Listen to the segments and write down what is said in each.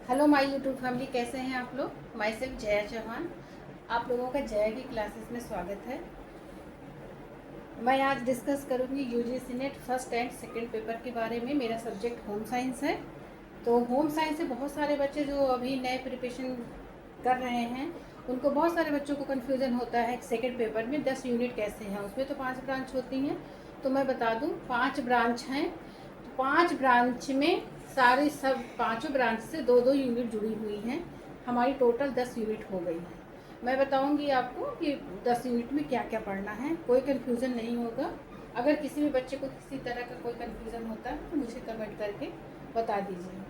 Hello my YouTube family, कैसे हैं आप लोग। माई सेल्फ जया चौहान, आप लोगों का जया की क्लासेस में स्वागत है। मैं आज डिस्कस करूंगी UGC net first and second paper के बारे में। मेरा सब्जेक्ट होम साइंस है। तो होम साइंस से बहुत सारे बच्चे जो अभी नए प्रिपरेशन कर रहे हैं, उनको बहुत सारे बच्चों को कन्फ्यूज़न होता है सेकंड पेपर में 10 यूनिट कैसे हैं। उसमें तो 5 ब्रांच होती हैं। तो मैं बता दूं 5 ब्रांच हैं। तो 5 ब्रांच में सारी सब पाँचों ब्रांच से 2-2 यूनिट जुड़ी हुई हैं। हमारी टोटल 10 यूनिट हो गई है। मैं बताऊंगी आपको कि 10 यूनिट में क्या क्या पढ़ना है, कोई कन्फ्यूज़न नहीं होगा। अगर किसी भी बच्चे को किसी तरह का कोई कन्फ्यूज़न होता है तो मुझे कमेंट करके बता दीजिए।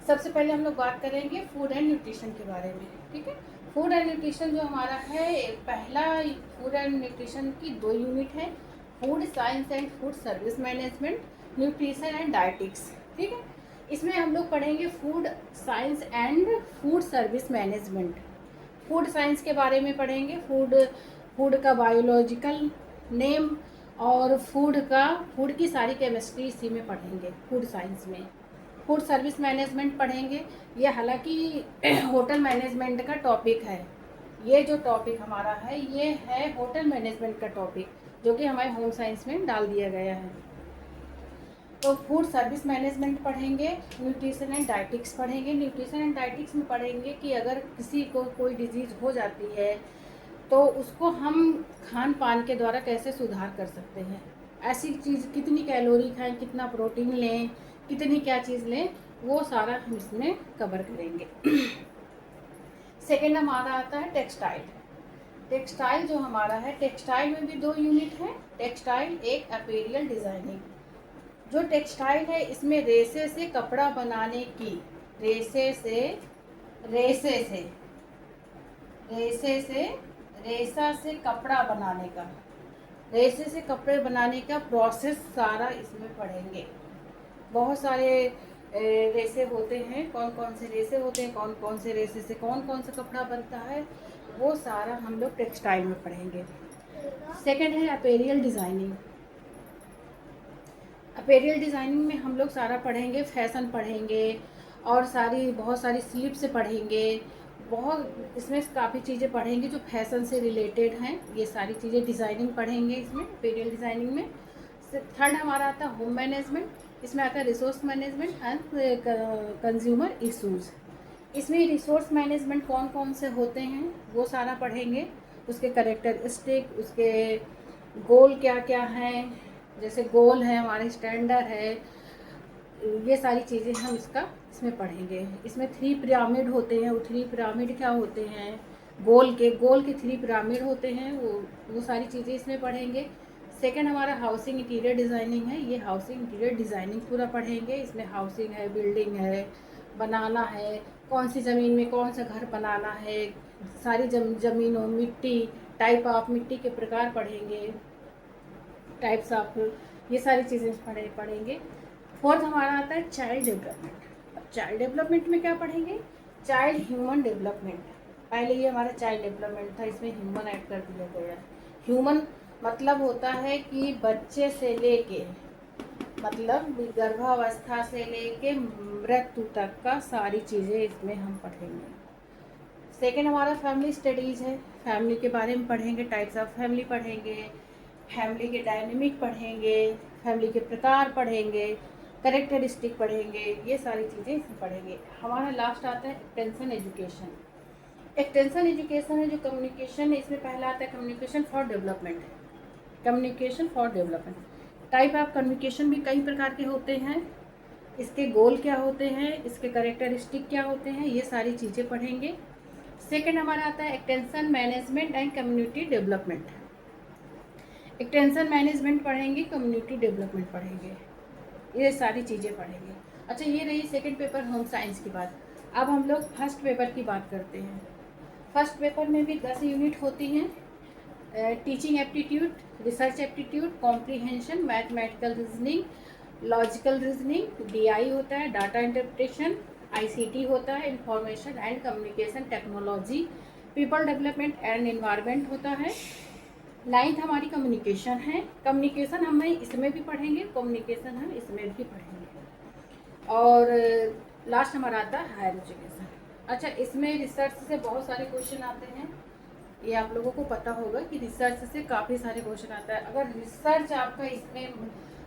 सबसे पहले हम लोग बात करेंगे फूड एंड न्यूट्रिशन के बारे में, ठीक है। फूड एंड न्यूट्रिशन जो हमारा है, पहला फूड एंड न्यूट्रिशन की 2 यूनिट है, food science and food service management, nutrition and dietetics, ठीक है। इसमें हम लोग पढ़ेंगे food science and food service management. Food science के बारे में पढ़ेंगे, फूड का बायोलॉजिकल नेम और फूड की सारी केमिस्ट्री इसी में पढ़ेंगे फूड साइंस में। फूड सर्विस मैनेजमेंट पढ़ेंगे। ये हालांकि होटल मैनेजमेंट का टॉपिक है। ये जो टॉपिक हमारा है ये है होटल मैनेजमेंट का टॉपिक, जो कि हमारे होम साइंस में डाल दिया गया है। तो फूड सर्विस मैनेजमेंट पढ़ेंगे, न्यूट्रिशन एंड डाइटिक्स पढ़ेंगे। न्यूट्रिशन एंड डाइटिक्स में पढ़ेंगे कि अगर किसी को कोई डिजीज़ हो जाती है तो उसको हम खान पान के द्वारा कैसे सुधार कर सकते हैं। ऐसी चीज़ कितनी कैलोरी खाएं, कितना प्रोटीन लें, कितनी क्या चीज़ लें, वो सारा हम इसमें कवर करेंगे। सेकेंड हमारा आता है टेक्सटाइल। टेक्सटाइल जो हमारा है, टेक्सटाइल में भी 2 यूनिट है, टेक्सटाइल एक अपीरियल डिज़ाइनिंग। जो टेक्सटाइल है इसमें रेसे से कपड़ा बनाने की, रेसे से रेसे से रेसे से रेसा से कपड़ा बनाने का, रेसे से कपड़े बनाने का प्रोसेस सारा इसमें पढ़ेंगे। बहुत सारे रेसे होते हैं, कौन कौन से रेसे होते हैं, कौन कौन से रेसे से कौन कौन सा कपड़ा बनता है, वो सारा हम लोग टेक्सटाइल में पढ़ेंगे। सेकंड है अपीरियल डिज़ाइनिंग। अपीरियल डिज़ाइनिंग में हम लोग सारा पढ़ेंगे, फैशन पढ़ेंगे और बहुत सारी स्लिप्स पढ़ेंगे। बहुत इसमें काफ़ी चीज़ें पढ़ेंगे जो फैशन से रिलेटेड हैं। ये सारी चीज़ें डिज़ाइनिंग पढ़ेंगे इसमें, अपीरियल डिज़ाइनिंग में। थर्ड हमारा आता है होम मैनेजमेंट। इसमें आता है resource management and consumer issues. इसमें रिसोर्स मैनेजमेंट कौन कौन से होते हैं वो सारा पढ़ेंगे, उसके कैरेक्टरिस्टिक, उसके गोल क्या क्या हैं। जैसे गोल है हमारे, स्टैंडर्ड है, ये सारी चीज़ें हम इसमें पढ़ेंगे। इसमें 3 पिरामिड होते हैं, वो 3 पिरामिड क्या होते हैं, गोल के 3 पिरामिड होते हैं, वो सारी चीज़ें इसमें पढ़ेंगे। सेकंड हमारा हाउसिंग इंटीरियर डिज़ाइनिंग है। ये हाउसिंग इंटीरियर डिज़ाइनिंग पूरा पढ़ेंगे। इसमें हाउसिंग है, बिल्डिंग है, बनाना है, कौन सी ज़मीन में कौन सा घर बनाना है, सारी ज़मीनों, मिट्टी, टाइप ऑफ मिट्टी के प्रकार पढ़ेंगे, टाइप्स ऑफ, ये सारी चीज़ें पढ़ेंगे। फोर्थ हमारा आता है चाइल्ड डेवलपमेंट। अब चाइल्ड डेवलपमेंट में क्या पढ़ेंगे, चाइल्ड ह्यूमन डेवलपमेंट। पहले ये हमारा चाइल्ड डेवलपमेंट था, इसमें ह्यूमन ऐड कर दिया गया। ह्यूमन मतलब होता है कि बच्चे से लेके, मतलब गर्भावस्था से लेके मृत्यु तक का सारी चीज़ें इसमें हम पढ़ेंगे। सेकेंड हमारा फैमिली स्टडीज़ है। फैमिली के बारे में पढ़ेंगे, टाइप्स ऑफ फैमिली पढ़ेंगे, फैमिली के डायनेमिक पढ़ेंगे, फैमिली के प्रकार पढ़ेंगे, करेक्टरिस्टिक पढ़ेंगे, ये सारी चीज़ें इसमें पढ़ेंगे। हमारा लास्ट आता है एक्सटेंशन एजुकेशन। एक्सटेंशन एजुकेशन है जो कम्युनिकेशन है, इसमें पहला आता है communication for development. Communication for development, type of communication भी कई प्रकार के होते हैं, इसके गोल क्या होते हैं, इसके करेक्टरिस्टिक क्या होते हैं, ये सारी चीज़ें पढ़ेंगे। सेकेंड हमारा आता है extension management and community development. Extension management पढ़ेंगे, कम्युनिटी डेवलपमेंट पढ़ेंगे, ये सारी चीज़ें पढ़ेंगे। अच्छा, ये रही सेकंड पेपर होम साइंस की बात। अब हम लोग फर्स्ट पेपर की बात करते हैं। फर्स्ट पेपर में भी 10 यूनिट होती हैं। Teaching aptitude, research aptitude, comprehension, mathematical reasoning, logical reasoning, DI होता है, डाटा इंटरप्रिटेशन, आईसीटी होता है, information and communication technology, people development and environment होता है। नाइन्थ हमारी कम्युनिकेशन है। कम्युनिकेशन हम इसमें भी पढ़ेंगे, कम्युनिकेशन हम इसमें भी पढ़ेंगे। और लास्ट हमारा आता है हायर एजुकेशन। अच्छा, इसमें रिसर्च से बहुत सारे क्वेश्चन आते हैं, ये आप लोगों को पता होगा कि रिसर्च से काफ़ी सारे क्वेश्चन आता है। अगर रिसर्च आपका इसमें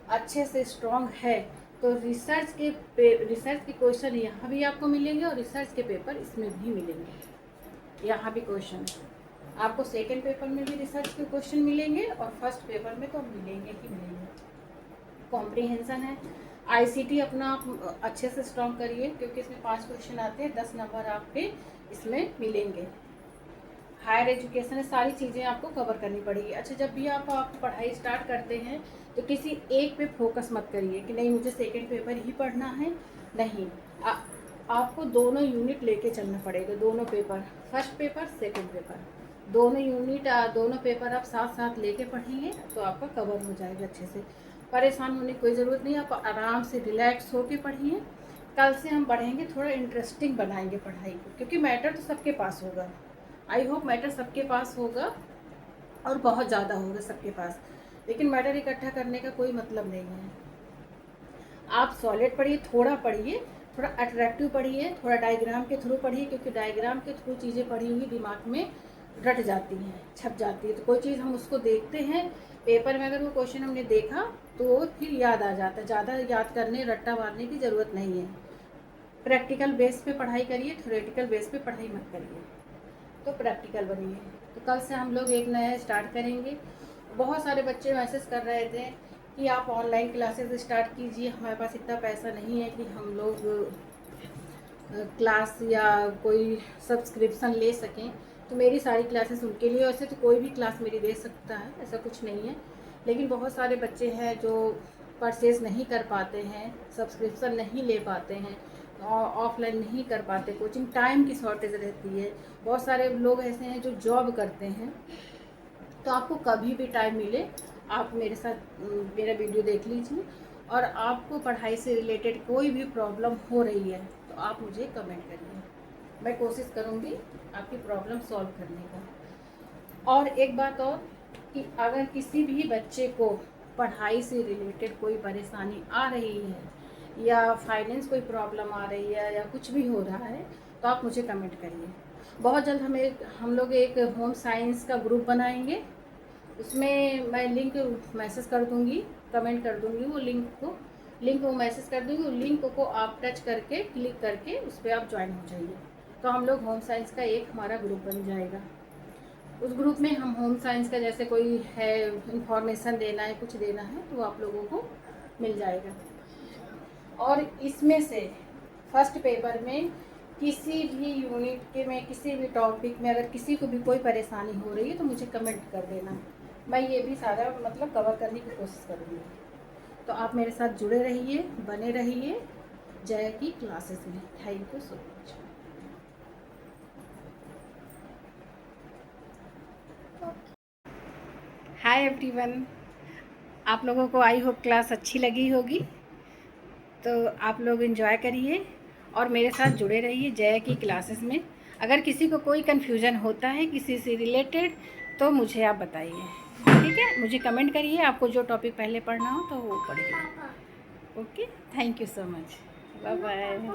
अच्छे से स्ट्रॉन्ग है तो रिसर्च के क्वेश्चन यहाँ भी आपको मिलेंगे और रिसर्च के पेपर इसमें भी मिलेंगे। यहाँ भी क्वेश्चन आपको सेकंड पेपर में भी रिसर्च के क्वेश्चन मिलेंगे और फर्स्ट पेपर में तो मिलेंगे ही मिलेंगे। कॉम्प्रिहेंशन है, आईसीटी अपना आप अच्छे से स्ट्रॉन्ग करिए क्योंकि इसमें 5 क्वेश्चन आते हैं, 10 नंबर आपके इसमें मिलेंगे। हायर एजुकेशन है, सारी चीज़ें आपको कवर करनी पड़ेगी। अच्छा, जब भी आप पढ़ाई स्टार्ट करते हैं तो किसी एक पे फोकस मत करिए कि नहीं मुझे सेकंड पेपर ही पढ़ना है, नहीं, आपको दोनों यूनिट लेके चलना पड़ेगा, दोनों paper, first paper second paper, दोनों यूनिट दोनों पेपर आप साथ साथ लेके पढ़ेंगे तो आपका कवर हो जाएगा अच्छे से। परेशान होने की कोई ज़रूरत नहीं, आप आराम से रिलैक्स होके पढ़िए। कल से हम पढ़ेंगे, थोड़ा इंटरेस्टिंग बनाएंगे पढ़ाई को, क्योंकि मैटर तो सबके पास होगा। आई होप मैटर सबके पास होगा और बहुत ज़्यादा होगा सबके पास, लेकिन मैटर इकट्ठा करने का कोई मतलब नहीं है। आप सॉलिड पढ़िए, थोड़ा अट्रैक्टिव पढ़िए, थोड़ा डायग्राम के थ्रू पढ़िए, क्योंकि डायग्राम के थ्रू चीज़ें पढ़ी हुई दिमाग में रट जाती हैं, छप जाती है। तो कोई चीज़ हम उसको देखते हैं पेपर में, अगर वो क्वेश्चन हमने देखा तो फिर याद आ जाता है। ज़्यादा याद करने रट्टा मारने की ज़रूरत नहीं है। प्रैक्टिकल बेस पे पढ़ाई करिए, थ्योरेटिकल बेस पे पढ़ाई मत करिए, तो प्रैक्टिकल बनिए। तो कल से हम लोग एक नया स्टार्ट करेंगे। बहुत सारे बच्चे मैसेज कर रहे थे कि आप ऑनलाइन क्लासेस स्टार्ट कीजिए, हमारे पास इतना पैसा नहीं है कि हम लोग क्लास या कोई सब्सक्रिप्शन ले सकें। तो मेरी सारी क्लासेस उनके लिए, वैसे तो कोई भी क्लास मेरी दे सकता है, ऐसा कुछ नहीं है, लेकिन बहुत सारे बच्चे हैं जो परचेज़ नहीं कर पाते हैं, सब्सक्रिप्शन नहीं ले पाते हैं, ऑफलाइन नहीं कर पाते, कोचिंग टाइम की शॉर्टेज रहती है। बहुत सारे लोग ऐसे हैं जो जॉब करते हैं। तो आपको कभी भी टाइम मिले आप मेरे साथ मेरा वीडियो देख लीजिए, और आपको पढ़ाई से रिलेटेड कोई भी प्रॉब्लम हो रही है तो आप मुझे कमेंट करिए, मैं कोशिश करूँगी आपकी प्रॉब्लम सॉल्व करने का। और एक बात और कि अगर किसी भी बच्चे को पढ़ाई से रिलेटेड कोई परेशानी आ रही है या फाइनेंस कोई प्रॉब्लम आ रही है या कुछ भी हो रहा है तो आप मुझे कमेंट करिए। बहुत जल्द हम लोग एक होम साइंस का ग्रुप बनाएंगे, उसमें मैं लिंक मैसेज कर दूंगी, कमेंट कर दूंगी, वो लिंक को मैसेज कर दूंगी। लिंक को आप टच करके क्लिक करके उस पर आप ज्वाइन हो जाइए, तो हम लोग होम साइंस का एक हमारा ग्रुप बन जाएगा। उस ग्रुप में हम होम साइंस का जैसे कोई है इंफॉर्मेशन देना है, कुछ देना है, तो आप लोगों को मिल जाएगा। और इसमें से फर्स्ट पेपर में किसी भी यूनिट के में किसी भी टॉपिक में अगर किसी को भी कोई परेशानी हो रही है तो मुझे कमेंट कर देना, मैं ये भी सारा मतलब कवर करने की कोशिश करूँगी। तो आप मेरे साथ जुड़े रहिए, बने रहिए जय की क्लासेस में। Thank you so much. Hi everyone, आप लोगों को आई होप क्लास अच्छी लगी होगी, तो आप लोग एंजॉय करिए और मेरे साथ जुड़े रहिए जय की क्लासेस में। अगर किसी को कोई कन्फ्यूज़न होता है किसी से रिलेटेड तो मुझे आप बताइए, ठीक है, मुझे कमेंट करिए, आपको जो टॉपिक पहले पढ़ना हो तो वो पढ़िए। Okay, thank you so much, bye bye.